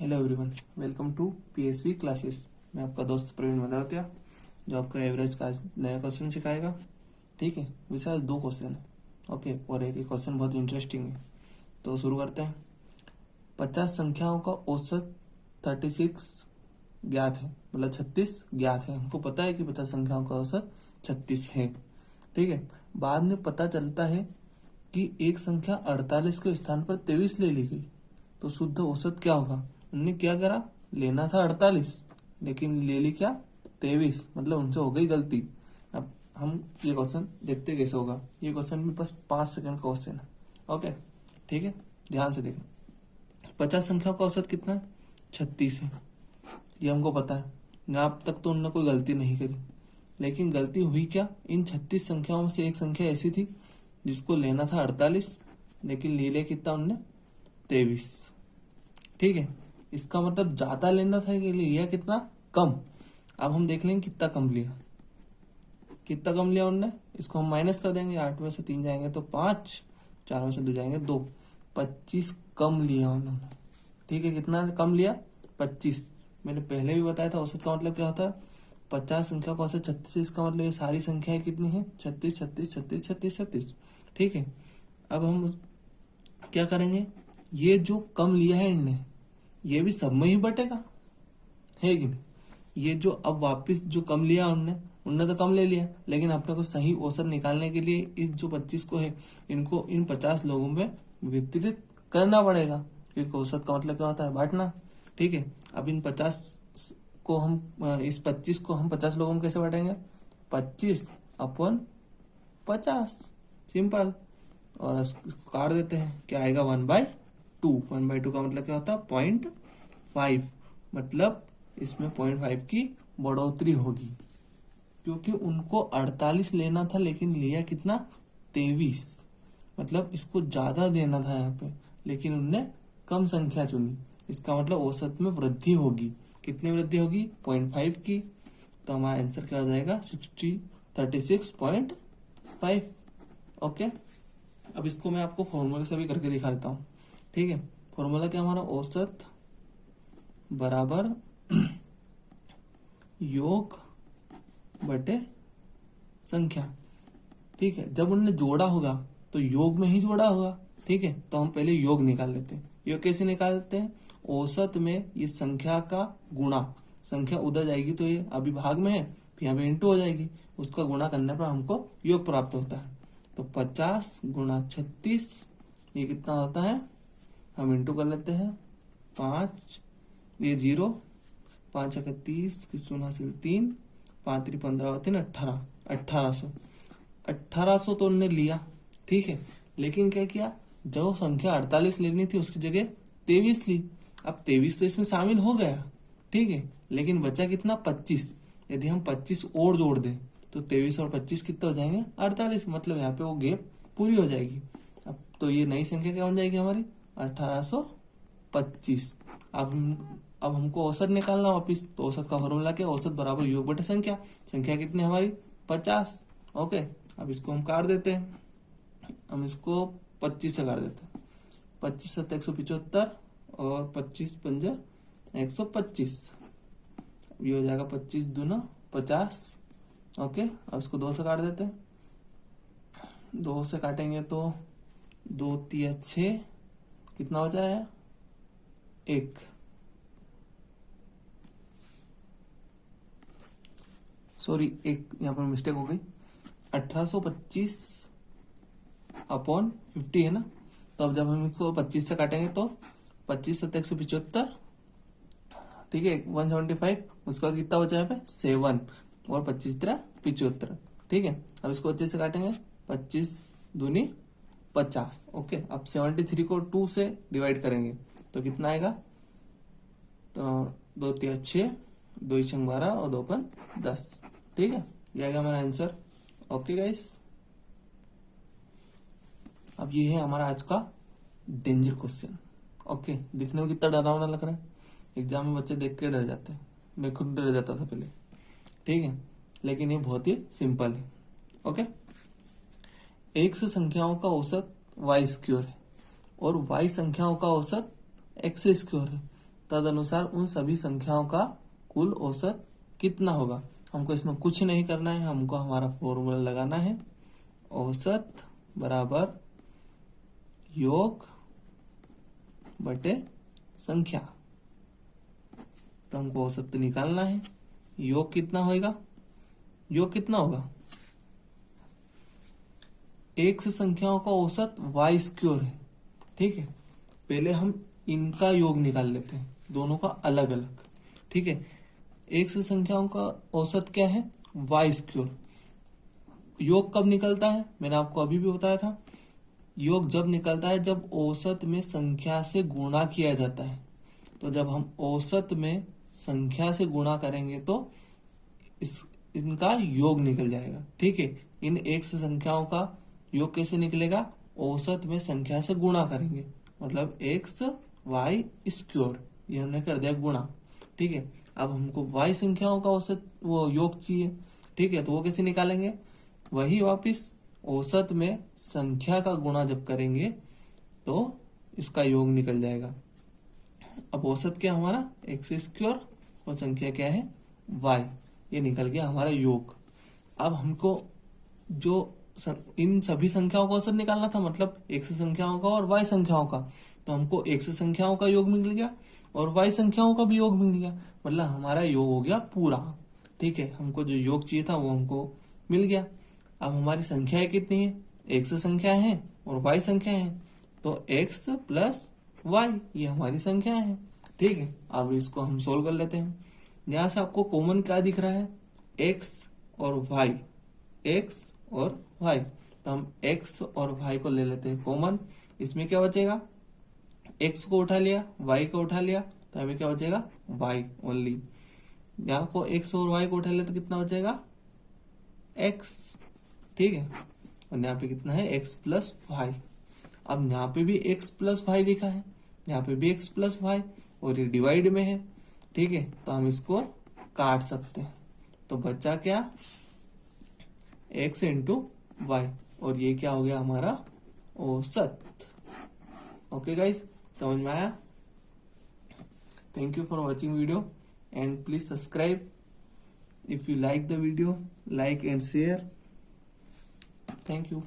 Hello everyone, welcome to PSV classes. मैं आपका दोस्त प्रवीण मदावतिया जो आपका एवरेज का नया क्वेश्चन सिखाएगा। ठीक है, वैसे आज 2 क्वेश्चन है। ओके, और एक क्वेश्चन बहुत इंटरेस्टिंग है, तो शुरू करते हैं। 50 संख्याओं का औसत 36 ज्ञात है, मतलब 36 ज्ञात है। हमको पता है कि 50 संख्याओं का औसत 36 है। ठीक है, बाद में पता चलता है कि एक संख्या 48 के स्थान पर 23 ले ली गई, तो शुद्ध औसत क्या होगा। उन्होंने क्या करा, लेना था 48 लेकिन ले ली क्या 23, मतलब उनसे हो गई गलती। अब हम ये क्वेश्चन देखते कैसे होगा। ये क्वेश्चन में बस 5 सेकंड का क्वेश्चन है। ओके, ठीक है, ध्यान से देखो। 50 संख्या का औसत कितना है, 36 है, ये हमको पता है। यहाँ अब तक तो उन्होंने कोई गलती नहीं करी, लेकिन गलती हुई क्या, इन 36 संख्याओं में से एक संख्या ऐसी थी जिसको लेना था 48 लेकिन ले लिया कितना उनने 23। ठीक है, इसका मतलब ज्यादा लेना था कि लिया कितना कम। अब हम देख लेंगे कितना कम लिया, कितना कम लिया उनने। इसको हम माइनस कर देंगे, 8 में से 3 जाएंगे तो 5, 4 में से 2 जाएंगे 2, 25 कम लिया उन्होंने। ठीक है, कितना कम लिया 25। मैंने पहले भी बताया था औसत का मतलब क्या होता है, 50 संख्या का औसत 36, का मतलब ये सारी संख्याएं कितनी है 36 36 36 36 36। ठीक है, अब हम क्या करेंगे, ये जो कम लिया है इनने ये भी सब में ही बटेगा, है कि नहीं। ये जो अब वापस जो कम लिया उनने उनने तो कम ले लिया, लेकिन अपने को सही औसत निकालने के लिए इस जो 25 को है इनको इन 50 लोगों में वितरित करना पड़ेगा, क्योंकि औसत का मतलब क्या होता है, बांटना। ठीक है, अब इन 50 को हम इस 25 को हम 50 लोगों में कैसे बांटेंगे, 25/50, सिंपल। और इसको काट देते हैं, क्या आएगा 1/2। 1/2 का मतलब क्या होता है 0.5, मतलब इसमें 0.5 की बढ़ोतरी होगी, क्योंकि उनको 48 लेना था लेकिन लिया कितना 23, मतलब इसको ज्यादा देना था यहाँ पे, लेकिन उनने कम संख्या चुनी। इसका मतलब औसत में वृद्धि होगी। कितनी वृद्धि होगी 0.5 की, तो हमारा आंसर क्या हो जाएगा 36.5। ओके, अब इसको मैं आपको फॉर्मूले से भी करके दिखा देता हूँ। ठीक है, फॉर्मूला क्या हमारा, औसत बराबर योग बटे संख्या। ठीक है, जब उन्होंने जोड़ा होगा तो योग में ही जोड़ा होगा। ठीक है, तो हम पहले योग निकाल लेते हैं। योग कैसे निकालते हैं, औसत में ये संख्या का गुणा, संख्या उधर जाएगी तो ये अभी भाग में है, फिर यहाँ पे इंटू हो जाएगी, उसका गुणा करने पर हमको योग प्राप्त होता है। तो 50 गुणा 36 ये कितना होता है, हम इंटू कर लेते हैं 5, ये 0, 5 × 30, 3, 5 × 15 होते हैं 18, 1800 तो उन्होंने लिया। ठीक है, लेकिन क्या किया, जो संख्या 48 लेनी थी उसकी जगह 23 ली। अब 23 तो इसमें शामिल हो गया। ठीक है, लेकिन बचा कितना 25। यदि हम 25 और जोड़ दें तो 23 और 25 कितना हो जाएंगे 48, मतलब यहाँ पे वो गैप पूरी हो जाएगी। अब तो ये नई संख्या क्या बन जाएगी हमारी 1825। अब हमको औसत निकालना वापिस, तो औसत का फॉर्मूला क्या, औसत बराबर योग बटे संख्या। संख्या कितनी हमारी 50। ओके, अब इसको हम काट देते हैं, हम इसको 25 से काट देते हैं। 25 × 7 = 175 और 25 × 5 = 125। ये हो जाएगा 25 दूना 50। ओके, अब इसको 2 से काट देते हैं। 2 से काटेंगे तो 2 × 3 = 6, कितना बचा है 1। सॉरी, एक यहाँ पर मिस्टेक हो गई, 1825/50 है ना। तो अब जब हम इसको 25 से काटेंगे तो 25 × 7 = 175। ठीक है, 175, उसके बाद कितना बचा है पे 7 और 25 × 3 = 75। ठीक है, अब इसको 25 से काटेंगे, 25 दूनी 50। ओके, अब 73 को 2 से डिवाइड करेंगे तो कितना आएगा, तो 2 × 3 = 6, 2 × 6 = 12 और 2 × 5 = 10। ठीक है, ये आएगा हमारा आंसर। ओके गाइस, अब ये है हमारा आज का डेंजर क्वेश्चन। ओके, दिखने में कितना डरावना लग रहा है, एग्जाम में बच्चे देख के डर जाते हैं, मैं खुद डर जाता था पहले। ठीक है, लेकिन ये बहुत ही सिंपल है। ओके, एक से संख्याओं का औसत y² है और y संख्याओं का औसत x² है। तदनुसार उन सभी संख्याओं का कुल औसत कितना होगा। हमको इसमें कुछ नहीं करना है, हमको हमारा फॉर्मूला लगाना है, औसत बराबर योग बटे संख्या। तो हमको औसत निकालना है, योग कितना होगा, योग कितना होगा, x संख्याओं का औसत y स्क्वायर है। ठीक है, पहले हम इनका योग निकाल लेते हैं, दोनों का अलग अलग। ठीक है, x संख्याओं का औसत क्या है, y स्क्वायर। योग कब निकलता है, मैंने आपको अभी भी बताया था, योग जब निकलता है जब औसत में संख्या से गुणा किया जाता है। तो जब हम औसत में संख्या से गुणा करेंगे तो इनका योग निकल जाएगा। ठीक है, इन x संख्याओं का योग कैसे निकलेगा, औसत में संख्या से गुणा करेंगे, मतलब x y स्क्वायर, ये हमने कर दिया गुणा। ठीक है, अब हमको y संख्याओं का औसत वो योग चाहिए। ठीक है, तो वो कैसे निकालेंगे, वही वापिस औसत में संख्या का गुणा जब करेंगे तो इसका योग निकल जाएगा। अब औसत क्या हमारा x स्क्वायर और संख्या क्या है y, ये निकल गया हमारा योग। अब हमको जो इन सभी संख्याओं का औसत निकालना था, मतलब x संख्याओं का और y संख्याओं का। तो हमको x संख्याओं का योग मिल गया और y संख्याओं का भी योग मिल गया, मतलब हमारा योग हो गया पूरा। ठीक है, हमको जो योग चाहिए था वो हमको मिल गया। अब हमारी संख्याएं कितनी है, x संख्या है और y संख्या है, तो x प्लस y ये हमारी संख्या है। ठीक है, अब इसको हम सोल्व कर लेते हैं। यहाँ से आपको कॉमन क्या दिख रहा है, x और y, x और y। तो हम x और y को ले लेते हैं कॉमन। इसमें क्या बचेगा, x को उठा लिया, y को उठा लिया, तो हमें क्या बचेगा y ओनली। यहाँ को x और y को उठा लिया तो कितना बचेगा x। ठीक है, और यहाँ पे कितना है x प्लस वाई। अब यहाँ पे भी x प्लस वाई लिखा है, यहाँ पे भी x प्लस वाई, और ये डिवाइड में है। ठीक है, तो हम इसको काट सकते हैं, तो बचा क्या x इंटू वाई, और ये क्या हो गया हमारा औसत। ओके गाइस, समझ में आया। Thank you for watching video and please subscribe if you like the video, like and share. Thank you.